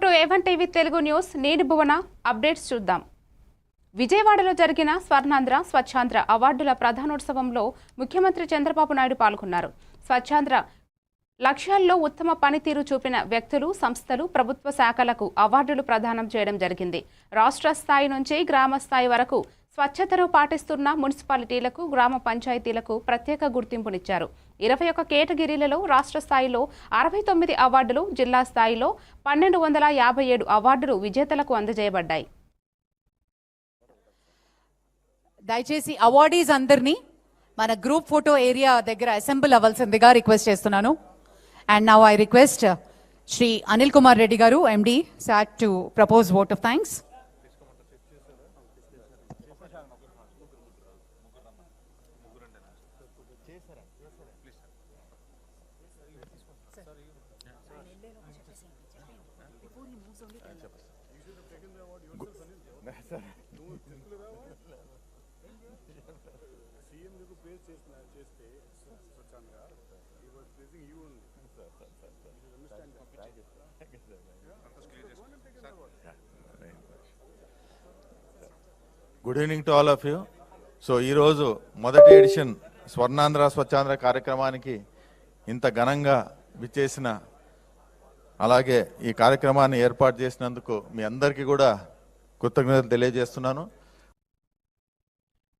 ఇప్పుడు A1 TV Telugu news నేను భువన updates చూద్దాం. విజయవాడలో జరిగిన స్వర్ణాంధ్ర స్వచ్ఛాంధ్ర అవార్డుల ప్రధానోత్సవంలో ముఖ్యమంత్రి చంద్రబాబు నాయుడు పాల్గొన్నారు. స్వచ్ఛాంధ్ర లక్ష్యాల్లో ఉత్తమ పనితీరు చూపిన వ్యక్తులు, సంస్థలు, ప్రభుత్వ శాఖలకు అవార్డులు ప్రదానం చేయడం జరిగింది. రాష్ట్ర స్థాయి నుంచి గ్రామ స్థాయి వరకు స్వచ్ఛతను పాటిస్తున్న మున్సిపాలిటీలకు, గ్రామ పంచాయతీలకు ప్రత్యేక గుర్తింపునిచ్చారు. 21 కేటగిరీలలో రాష్ట్ర స్థాయిలో 69 అవార్డులు, జిల్లా స్థాయిలో 1257 అవార్డులు విజేతలకు అందజేయబడ్డాయి. దయచేసి అవార్డీస్ అందరినీ మన గ్రూప్ ఫోటో ఏరియా దగ్గర అసెంబ్ల్ అవ్వాల్సిందిగా రిక్వెస్ట్ చేస్తున్నాను. And now I request Shri Anil Kumar Reddy గారు, MD SAT, to propose vote of thanks. Good evening to all of you. So ఈరోజు మొదటి ఎడిషన్ స్వర్ణాంధ్ర స్వచ్ఛాంధ్ర కార్యక్రమానికి ఇంత ఘనంగా విచ్చేసిన, అలాగే ఈ కార్యక్రమాన్ని ఏర్పాటు చేసినందుకు మీ అందరికీ కూడా కృతజ్ఞతలు తెలియజేస్తున్నాను.